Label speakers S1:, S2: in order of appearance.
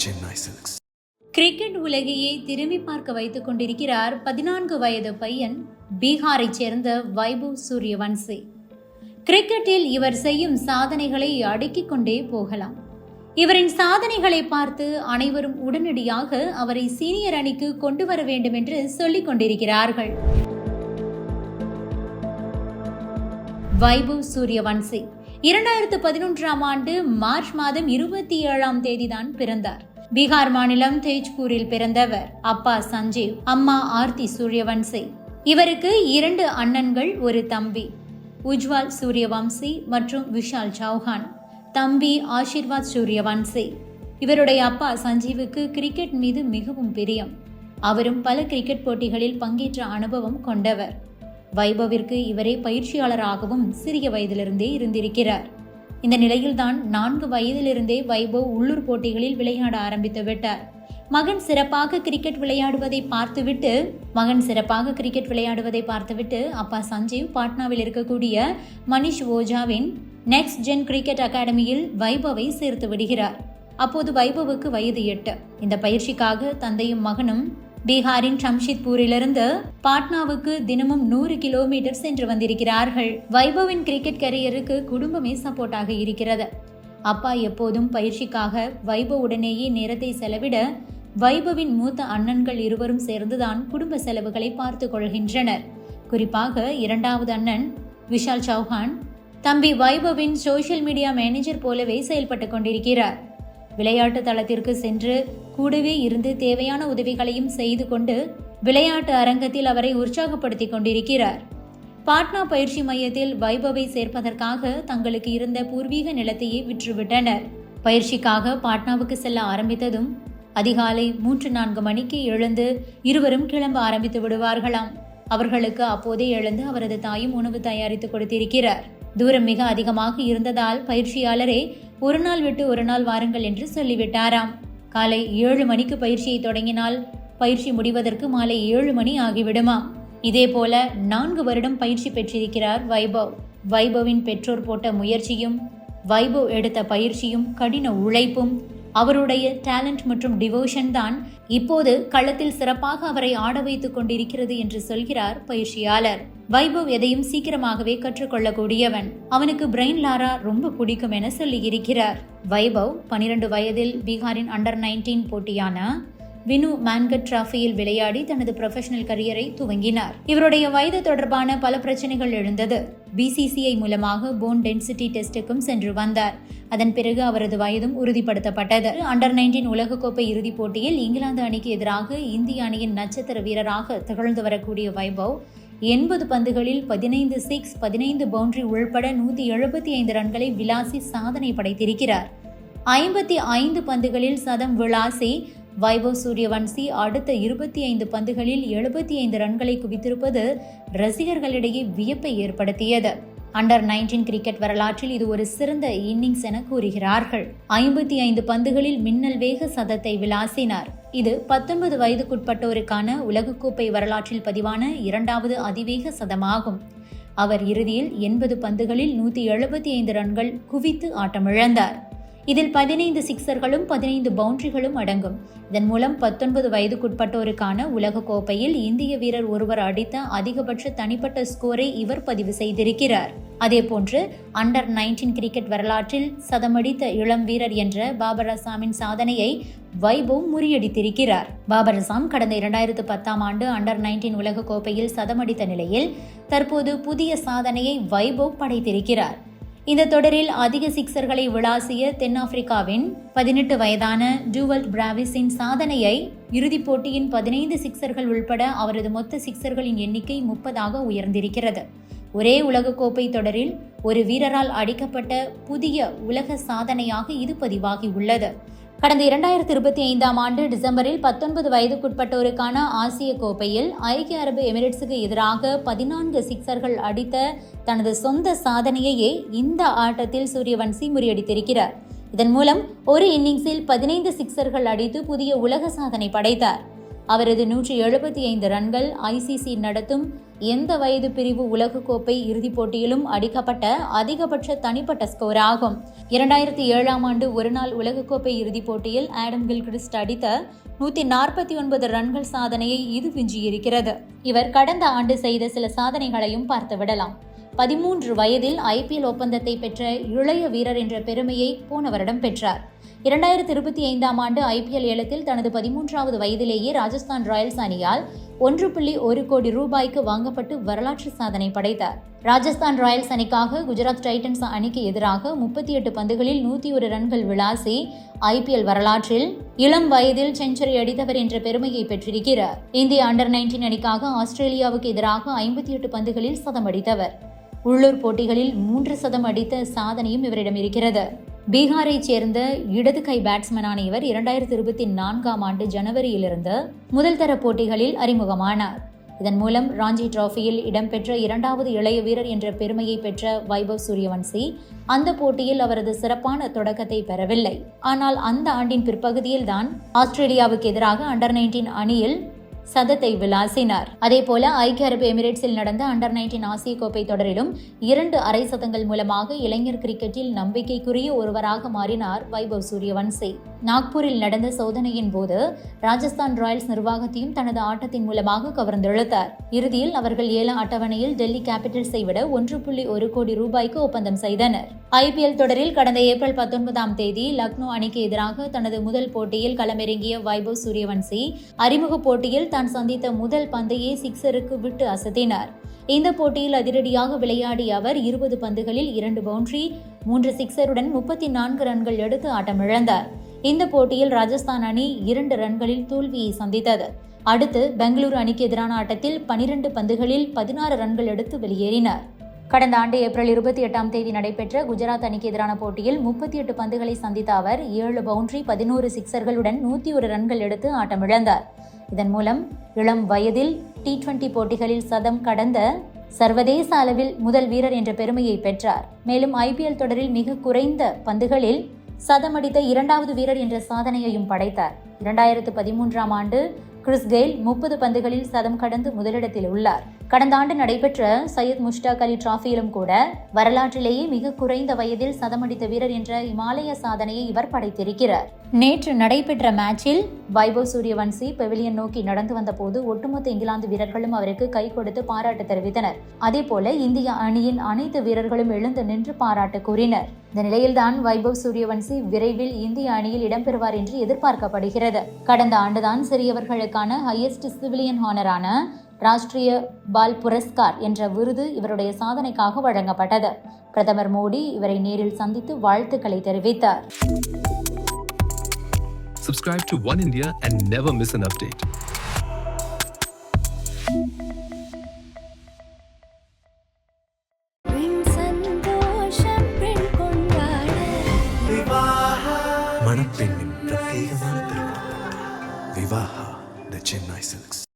S1: Chennai Silks.
S2: Cricket உலகையே திரும்பி பார்க்க வைத்துக் கொண்டிருக்கிறார் 14 வயது பையன் பீகாரைச் சேர்ந்த வைபவ் சூரியவன்சி. கிரிக்கெட்டில் இவர் செய்யும் சாதனைகளை அடுக்கிக் கொண்டே போகலாம். இவரின் சாதனைகளை பார்த்து அனைவரும் உடனடியாக அவரை சீனியர் அணிக்கு கொண்டு வர வேண்டும் என்று சொல்லிக் கொண்டிருக்கிறார்கள். வைபவ் சூரியவன்சி 2011ஆம் ஆண்டு மார்ச் மாதம் 27ஆம் தேதிதான் பிறந்தார். பீகார் மாநிலம் தேஜ்பூரில் பிறந்தவர். அப்பா சஞ்சீவ், அம்மா ஆர்த்தி சூரியவன்சி. இவருக்கு 2 அண்ணன்கள், ஒரு தம்பி, உஜ்வால் சூரியவம்சி மற்றும் விஷால் சௌஹான். தம்பி ஆஷிர்வாத் சூரியவன்சி. இவருடைய அப்பா சஞ்சீவுக்கு கிரிக்கெட் மீது மிகவும் பிரியம். அவரும் பல கிரிக்கெட் போட்டிகளில் பங்கேற்ற அனுபவம் கொண்டவர். வைபவிற்கு இவரே பயிற்சியாளராகவும் சிறிய வயதிலிருந்தே இருந்திருக்கிறார். இந்த நிலையில்தான் 4 வயதிலிருந்தே வைபவ் உள்ளூர் போட்டிகளில் விளையாட ஆரம்பித்து விட்டார். மகன் சிறப்பாக கிரிக்கெட் விளையாடுவதை பார்த்துவிட்டு அப்பா சஞ்சீவ் பாட்னாவில் இருக்கக்கூடிய மனிஷ் ஓஜாவின் நெக்ஸ்ட் ஜென் கிரிக்கெட் அகாடமியில் வைபவை சேர்த்து விடுகிறார். அப்போது வைபவுக்கு வயது 8. இந்த பயிற்சிக்காக தந்தையும் மகனும் பீகாரின் ஜம்ஷெட்பூரிலிருந்து பாட்னாவுக்கு தினமும் 100 கிலோமீட்டர் சென்று வந்திருக்கிறார்கள். வைபவின் கிரிக்கெட் கரியருக்கு குடும்பமே சப்போர்ட்டாக இருக்கிறது. அப்பா எப்போதும் பயிற்சிக்காக வைபவுடனேயே நேரத்தை செலவிட வைபவின் மூத்த அண்ணன்கள் இருவரும் சேர்ந்துதான் குடும்ப செலவுகளை பார்த்து கொள்கின்றனர். குறிப்பாக 2வது அண்ணன் விஷால் சௌஹான் தம்பி வைபவின் சோஷியல் மீடியா மேனேஜர் போலவே செயல்பட்டு கொண்டிருக்கிறார். விளையாட்டு தளத்திற்கு சென்று கூடவே இருந்து தேவையான உதவிகளையும் செய்து கொண்டு விளையாட்டு அரங்கத்தில் அவரை உற்சாகப்படுத்திக் கொண்டிருக்கிறார். பாட்னா பயிற்சி மையத்தில் வைபவை சேர்ப்பதற்காக தங்களுக்கு இருந்த பூர்வீக நிலத்தையே விற்றுவிட்டனர். பயிற்சிக்காக பாட்னாவுக்கு செல்ல ஆரம்பித்ததும் அதிகாலை 3-4 மணிக்கு எழுந்து இருவரும் கிளம்ப ஆரம்பித்து விடுவார்களாம். அவர்களுக்கு அப்போதே எழுந்து அவரது தாயும் உணவு தயாரித்து கொடுத்திருக்கிறார். தூரம் மிக அதிகமாக இருந்ததால் பயிற்சியாளரே ஒரு நாள் விட்டு ஒரு நாள் வாருங்கள் என்று சொல்லிவிட்டாராம். காலை 7 மணிக்கு பயிற்சியை தொடங்கினால் பயிற்சி முடிவதற்கு மாலை 7 மணி ஆகிவிடுமாம். இதே போல 4 வருடம் பயிற்சி பெற்றிருக்கிறார் வைபவ். வைபவின் பெற்றோர் போட்ட முயற்சியும் வைபவ் எடுத்த பயிற்சியும் கடின உழைப்பும் அவருடைய டேலண்ட் மற்றும் டிவோஷன் தான் இப்போது களத்தில் சிறப்பாக அவரை ஆட வைத்துக் கொண்டிருக்கிறது என்று சொல்கிறார் பயிற்சியாளர். வைபவ் எதையும் சீக்கிரமாகவே கற்றுக்கொள்ளக்கூடியவன். அவனுக்கு பிரெயின் லாரா ரொம்ப பிடிக்கும் என சொல்லி இருக்கிறார். வைபவ் 12 வயதில் பீகாரின் அண்டர் 19 போட்டியான வினு மேன்கட் டிராஃபியில் விளையாடி தனது ப்ரொஃபஷனல் கரியரை துவங்கினார். இவருடைய வயது தொடர்பான பல பிரச்சனைகள் எழுந்தது. BCCI மூலமாக போன் டென்சிட்டி டெஸ்டுக்கும் சென்று வந்தார். அதன் பிறகு அவரது வயதும் உறுதிப்படுத்தப்பட்டது. அண்டர் 19 உலகக்கோப்பை இறுதிப் போட்டியில் இங்கிலாந்து அணிக்கு எதிராக இந்திய அணியின் நட்சத்திர வீரராக திகழ்ந்து வரக்கூடிய வைபவ் 80 பந்துகளில் 15 6, 15 பவுண்டரி உள்பட 175 ரன்களை விளாசி சாதனை படைத்திருக்கிறார். 55 பந்துகளில் சதம் விளாசி வைபவ் சூரியவன்சி அடுத்த 25 பந்துகளில் 75 ரன்களை குவித்திருப்பது ரசிகர்களிடையே வியப்பை ஏற்படுத்தியது. அண்டர் 19 கிரிக்கெட் வரலாற்றில் இது ஒரு சிறந்த இன்னிங்ஸ் என கூறுகிறார்கள். 55 பந்துகளில் மின்னல் வேக சதத்தை விளாசினார். இது 19 வயதுக்குட்பட்டோருக்கான உலகக்கோப்பை வரலாற்றில் பதிவான 2வது அதிவேக சதமாகும். அவர் இறுதியில் 80 பந்துகளில் 175 ரன்கள் குவித்து ஆட்டமிழந்தார். இதில் 15 சிக்சர்களும் 15 பவுண்டரிகளும் அடங்கும். இதன் மூலம் 19 வயதுக்குட்பட்டோருக்கான உலக கோப்பையில் இந்திய வீரர் ஒருவர் அடித்த அதிகபட்ச தனிப்பட்ட ஸ்கோரை இவர் பதிவு செய்திருக்கிறார். அதேபோன்று அண்டர் 19 கிரிக்கெட் வரலாற்றில் சதமடித்த இளம் வீரர் என்ற பாபர் அசாமின் சாதனையை வைபவ் முறியடித்திருக்கிறார். பாபர் அசாம் கடந்த 2010ஆம் ஆண்டு அண்டர் 19 உலக கோப்பையில் சதமடித்த நிலையில் தற்போது புதிய சாதனையை வைபவ் படைத்திருக்கிறார். இந்த தொடரில் அதிக சிக்சர்களை விளாசிய தென்னாப்பிரிக்காவின் 18 வயதான டூவல்ட் பிராவிஸின் சாதனையை இறுதிப் போட்டியின் 15 சிக்சர்கள் உள்பட அவரது மொத்த சிக்சர்களின் எண்ணிக்கை 30ஆக உயர்ந்திருக்கிறது. ஒரே உலகக்கோப்பை தொடரில் ஒரு வீரரால் அடிக்கப்பட்ட புதிய உலக சாதனையாக இது பதிவாகி உள்ளது. கடந்த 2025ஆம் ஆண்டு டிசம்பரில் 19 வயதுக்குட்பட்டோருக்கான ஆசிய கோப்பையில் ஐக்கிய அரபு எமிரேட்ஸுக்கு எதிராக 14 சிக்சர்கள் அடித்த தனது சொந்த சாதனையையே இந்த ஆட்டத்தில் சூரியவன்சி முறியடித்திருக்கிறார். இதன் மூலம் ஒரு இன்னிங்ஸில் 15 சிக்சர்கள் அடித்து புதிய உலக சாதனை படைத்தார். அவரது 175 ரன்கள் ICC நடத்தும் எந்த வயது பிரிவு உலகக்கோப்பை இறுதிப் போட்டியிலும் அடிக்கப்பட்ட அதிகபட்ச தனிப்பட்ட ஸ்கோர் ஆகும். 2007 ஆண்டு ஒருநாள் உலகக்கோப்பை இறுதிப் போட்டியில் ஆடம் கில்கிறிஸ்ட் அடித்த 149 ரன்கள் சாதனையை இது விஞ்சியிருக்கிறது. இவர் கடந்த ஆண்டு செய்த சில சாதனைகளையும் பார்த்துவிடலாம். 13 வயதில் IPL ஒப்பந்தத்தை பெற்ற இளைய வீரர் என்ற பெருமையை போன வருடம் பெற்றார். 2025 ஆண்டு IPL ஏலத்தில் தனது 13வது வயதிலேயே ராஜஸ்தான் ராயல்ஸ் அணியால் 1.1 கோடி ரூபாய்க்கு வாங்கப்பட்டு வரலாற்று சாதனை படைத்தார். ராஜஸ்தான் ராயல்ஸ் அணிக்காக குஜராத் டைட்டன்ஸ் அணிக்கு எதிராக 38 பந்துகளில் 101 ரன்கள் விளாசி IPL வரலாற்றில் இளம் வயதில் செஞ்சுரி அடித்தவர் என்ற பெருமையை பெற்றிருக்கிறார். இந்திய அண்டர் 19 அணிக்காக ஆஸ்திரேலியாவுக்கு எதிராக 58 பந்துகளில் சதம் அடித்தவர். உள்ளூர் போட்டிகளில் 3 சதம் அடித்த சாதனையும் இவரிடம் இருக்கிறது. பீகாரைச் சேர்ந்த இடது கை பேட்ஸ்மேனான இவர் 2024 ஆண்டு ஜனவரியிலிருந்து முதல் தர போட்டிகளில் அறிமுகமானார். இதன் மூலம் ராஞ்சி டிராஃபியில் இடம்பெற்ற 2வது இளைய வீரர் என்ற பெருமையை பெற்ற வைபவ் சூரியவன்சி அந்த போட்டியில் அவரது சிறப்பான தொடக்கத்தை பெறவில்லை. ஆனால் அந்த ஆண்டின் பிற்பகுதியில் தான் ஆஸ்திரேலியாவுக்கு எதிராக அண்டர் 19 அணியில் சதத்தை விளாசினார். அதேபோல ஐக்கிய அரபு எமிரேட்ஸில் நடந்த அண்டர் 19 ஆசிய கோப்பை தொடரிலும் 2 அரை சதங்கள் மூலமாக இளைஞர் கிரிக்கெட்டில் நம்பிக்கைக்குரிய ஒருவராக மாறினார் வைபவ் சூரியவன்சி. நாக்பூரில் நடந்த சோதனையின் போது ராஜஸ்தான் ராயல்ஸ் நிர்வாகத்தையும் தனது ஆட்டத்தின் மூலமாக கவர்ந்தெழுத்தார். இறுதியில் அவர்கள் ஏல அட்டவணையில் டெல்லி கேபிட்டல்ஸை விட 1.1 கோடி ரூபாய்க்கு ஒப்பந்தம் செய்தனர். IPL தொடரில் கடந்த ஏப்ரல் 19ஆம் தேதி லக்னோ அணிக்கு எதிராக தனது முதல் போட்டியில் களமிறங்கிய வைபவ் சூரியவன்சி அறிமுக போட்டியில் தான் சந்தித்த முதல் பந்தையே சிக்ஸருக்கு விட்டு அசத்தினார். இந்த போட்டியில் அதிரடியாக விளையாடிய அவர் 20 பந்துகளில் 2 பவுண்டரி 3 சிக்ஸருடன் 34 ரன்கள் எடுத்து ஆட்டமிழந்தார். இந்த போட்டியில் ராஜஸ்தான் அணி 2 ரன்களில் தோல்வியை சந்தித்தது. அடுத்து பெங்களூரு அணிக்கு எதிரான ஆட்டத்தில் 12 பந்துகளில் 16 ரன்கள் எடுத்து வெளியேறினார். கடந்த ஆண்டு ஏப்ரல் 28ஆம் தேதி நடைபெற்ற குஜராத் அணிக்கு எதிரான போட்டியில் 38 பந்துகளை சந்தித்த அவர் 7 பவுண்டரி 11 சிக்ஸர்களுடன் 101 ரன்கள் எடுத்து ஆட்டமிழந்தார். இதன் மூலம் இளம் வயதில் T20 போட்டிகளில் சதம் கடந்த சர்வதேச அளவில் முதல் வீரர் என்ற பெருமையை பெற்றார். மேலும் IPL தொடரில் மிக குறைந்த பந்துகளில் சதமடித்த 2வது வீரர் என்ற சாதனையையும் படைத்தார். 2013ஆம் ஆண்டு கிறிஸ் கெயில் 30 பந்துகளில் சதம் கடந்து முதலிடத்தில் உள்ளார். கடந்த ஆண்டு நடைபெற்ற சையத் முஷ்டாக் அலி டிராஃபியிலும் கூட வரலாற்றிலேயே மிக குறைந்த வயதில் சதமடித்த வீரர் என்ற இமாலய சாதனையை இவர் படைத்திருக்கிறார். நேற்று நடைபெற்ற மேட்சில் வைபவ் சூரியவன்சி பெவிலியன் நோக்கி நடந்து வந்த போது ஒட்டுமொத்த இங்கிலாந்து வீரர்களும் அவருக்கு கை கொடுத்து பாராட்டு தெரிவித்தனர். அதேபோல இந்திய அணியின் அனைத்து வீரர்களும் எழுந்து நின்று பாராட்டு கூறினர். இந்த நிலையில்தான் வைபவ் சூரியவன்சி விரைவில் இந்திய அணியில் இடம்பெறுவார் என்று எதிர்பார்க்கப்படுகிறது. கடந்த ஆண்டுதான் சிறியவர்களுக்கான ஹையஸ்ட் சிவிலியன் ஹானரான ராஷ்டிரிய பால் புரஸ்கார் என்ற விருது இவருடைய சாதனைக்காக வழங்கப்பட்டது. பிரதமர் மோடி இவரை நேரில் சந்தித்து வாழ்த்துக்களை தெரிவித்தார்.
S1: Subscribe to One India and never miss an update.
S3: மணப்பெண்ணின் பிரத்யேகமான திருமணம் விவாஹா தி சென்னை சில்க்ஸ்.